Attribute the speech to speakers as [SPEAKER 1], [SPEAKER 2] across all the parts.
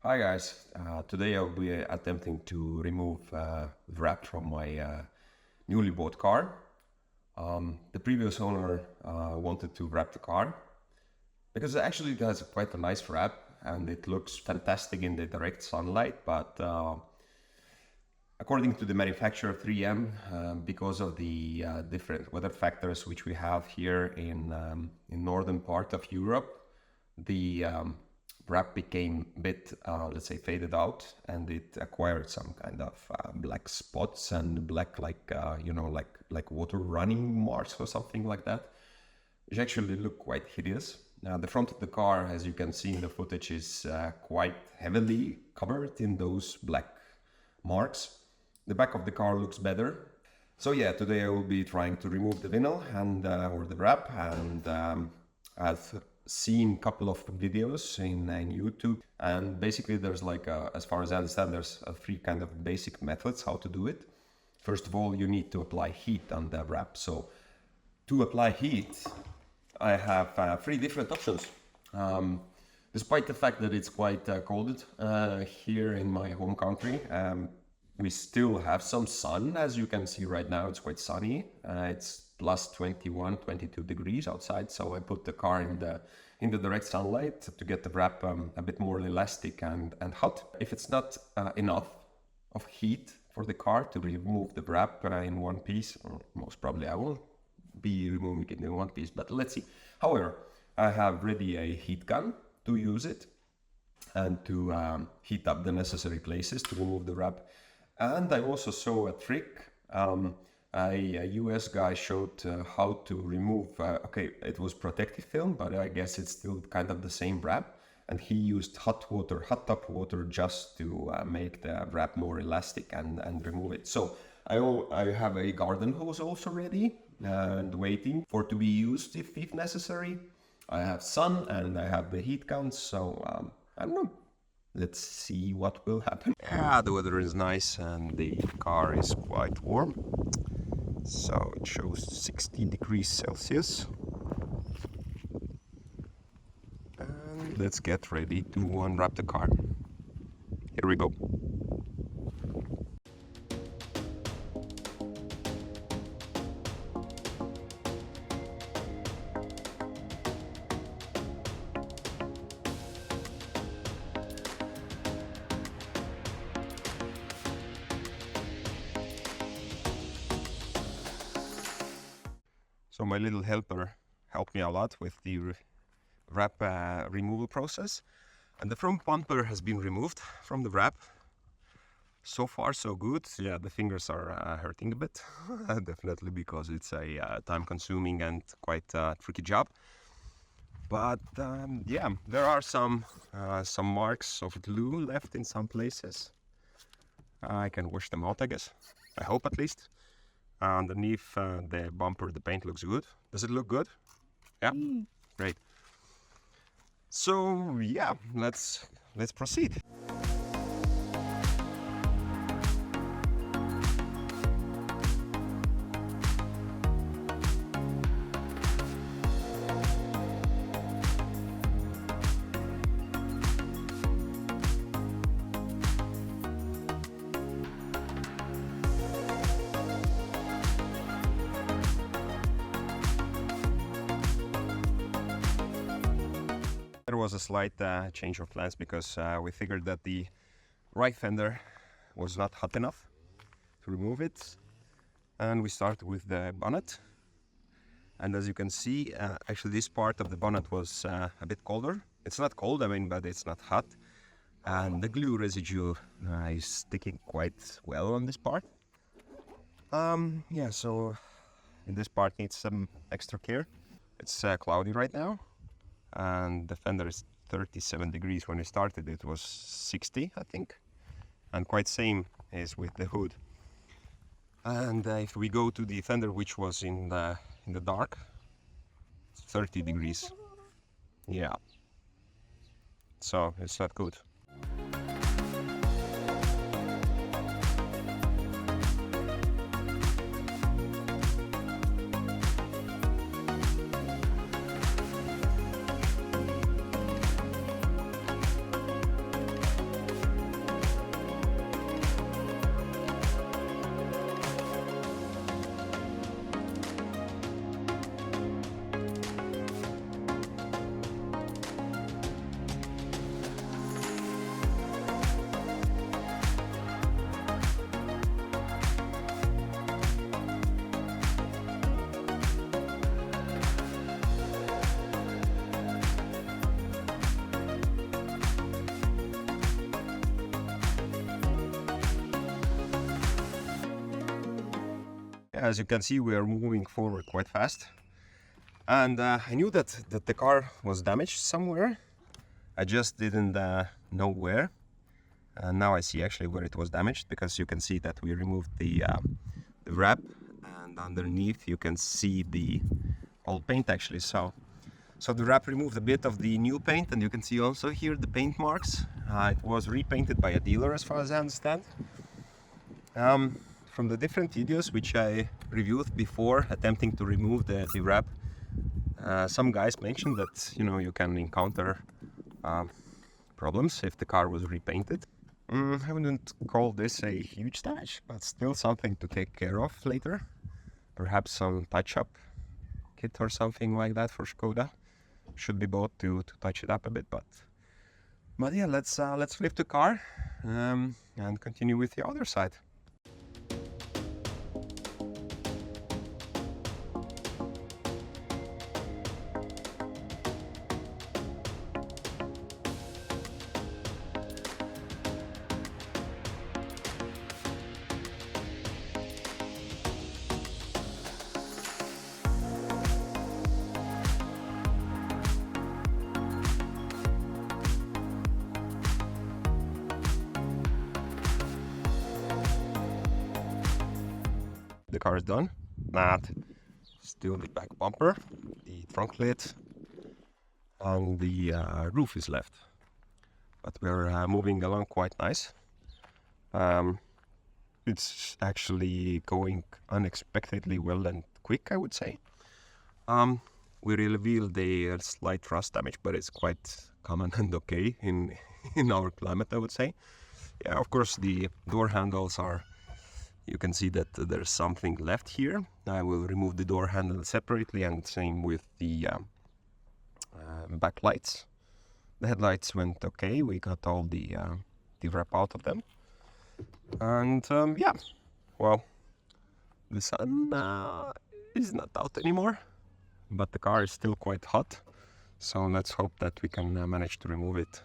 [SPEAKER 1] Hi guys, today I'll be attempting to remove the wrap from my newly bought car. The previous owner wanted to wrap the car because actually it has quite a nice wrap and it looks fantastic in the direct sunlight, but according to the manufacturer 3M, because of the different weather factors which we have here in northern part of Europe, the wrap became a bit, let's say, faded out, and it acquired some kind of black spots and black, like water running marks or something like that, which actually look quite hideous. Now, the front of the car, as you can see in the footage, is quite heavily covered in those black marks. The back of the car looks better. So yeah, today I will be trying to remove the vinyl and or the wrap, and I've seen a couple of videos in YouTube, and basically there's as far as I understand, there's three kind of basic methods how to do it. First of all, you need to apply heat on the wrap. So to apply heat, I have three different options. Despite the fact that it's quite cold here in my home country, we still have some sun. As you can see right now, it's quite sunny. It's plus 21, 22 degrees outside. So I put the car in the direct sunlight to get the wrap a bit more elastic and hot. If it's not enough of heat for the car to remove the wrap in one piece, or most probably I won't be removing it in one piece, but let's see. However, I have ready a heat gun to use it and to heat up the necessary places to remove the wrap. And I also saw a trick. A US guy showed how to remove, okay, it was protective film, but I guess it's still kind of the same wrap. And he used hot tap water just to make the wrap more elastic and remove it. So I have a garden hose also ready and waiting for to be used if necessary. I have sun and I have the heat gun, so I don't know. Let's see what will happen. Yeah, the weather is nice and the car is quite warm. So it shows 60 degrees Celsius. And let's get ready to unwrap the car. Here we go. So my little helper helped me a lot with the wrap removal process. And the front bumper has been removed from the wrap. So far so good. Yeah, the fingers are hurting a bit. Definitely because it's a time-consuming and quite tricky job. But yeah, there are some marks of glue left in some places. I can wash them out, I guess. I hope at least. Underneath the bumper, the paint looks good. Does it look good? Yeah, great. So yeah, let's proceed. There was a slight change of plans because we figured that the right fender was not hot enough to remove it, and we started with the bonnet. And as you can see, actually this part of the bonnet was a bit colder. It's not cold, I mean, but it's not hot, and the glue residue is sticking quite well on this part. Yeah, so this part needs some extra care. It's cloudy right now. And the fender is 37 degrees. When we started it was 60, I think, and quite same is with the hood. And if we go to the fender, which was in the dark, it's 30 degrees. Yeah, so it's not good. as you can see, we are moving forward quite fast. And I knew that the car was damaged somewhere. I just didn't know where. And now I see actually where it was damaged, because you can see that we removed the wrap, and underneath you can see the old paint actually. So the wrap removed a bit of the new paint, and you can see also here the paint marks. It was repainted by a dealer as far as I understand. From the different videos which I reviewed before attempting to remove the wrap, some guys mentioned that you can encounter problems if the car was repainted. I wouldn't call this a huge damage, but still something to take care of later. Perhaps some touch-up kit or something like that for Škoda should be bought to touch it up a bit. But yeah, let's flip the car and continue with the other side. The car is done, but still the back bumper, the trunk lid, and the roof is left. But we're moving along quite nice. It's actually going unexpectedly well and quick, I would say. We revealed a slight rust damage, but it's quite common and okay in our climate, I would say. Yeah, of course the door handles are, you can see that there's something left here. I will remove the door handle separately, and same with the back lights. The headlights went okay. We got all the wrap out of them. And yeah, well, the sun is not out anymore, but the car is still quite hot. So let's hope that we can manage to remove it.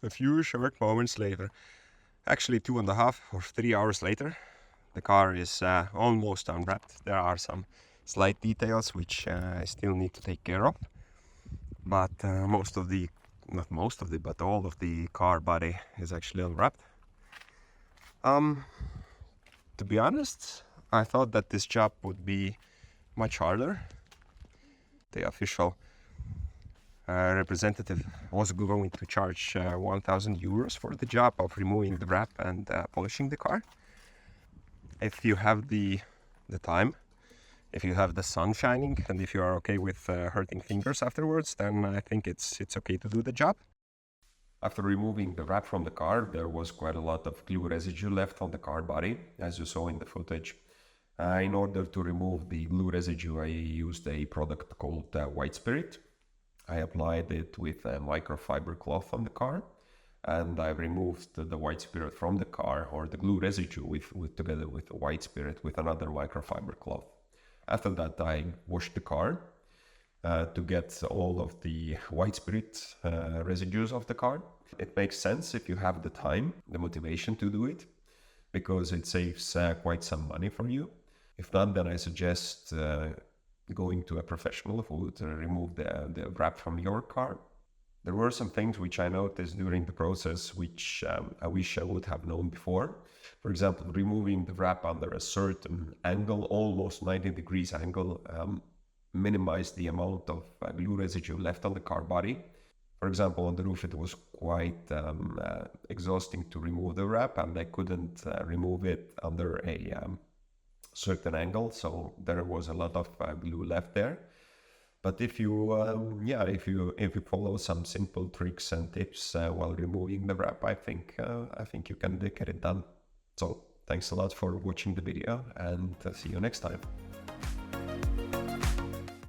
[SPEAKER 1] A few short moments later, actually 2.5 or 3 hours later, the car is almost unwrapped. There are some slight details which I still need to take care of, but but all of the car body is actually unwrapped. To be honest, I thought that this job would be much harder. The official representative was going to charge 1,000 euros for the job of removing the wrap and polishing the car. If you have the time, if you have the sun shining, and if you are okay with hurting fingers afterwards, then I think it's okay to do the job. After removing the wrap from the car, there was quite a lot of glue residue left on the car body, as you saw in the footage. In order to remove the glue residue, I used a product called White Spirit. I applied it with a microfiber cloth on the car, and I removed the white spirit from the car, or the glue residue together with the white spirit with another microfiber cloth. After that, I washed the car to get all of the white spirit residues of the car. It makes sense if you have the time, the motivation to do it, because it saves quite some money for you. If not, then I suggest going to a professional who would remove the wrap from your car. There were some things which I noticed during the process which I wish I would have known before. For example, removing the wrap under a certain angle, almost 90 degrees angle, minimize the amount of glue residue left on the car body. For example, on the roof, it was quite exhausting to remove the wrap, and I couldn't remove it under a certain angle, so there was a lot of glue left there. But if you if you follow some simple tricks and tips while removing the wrap, I think you can get it done. So thanks a lot for watching the video, and see you next time.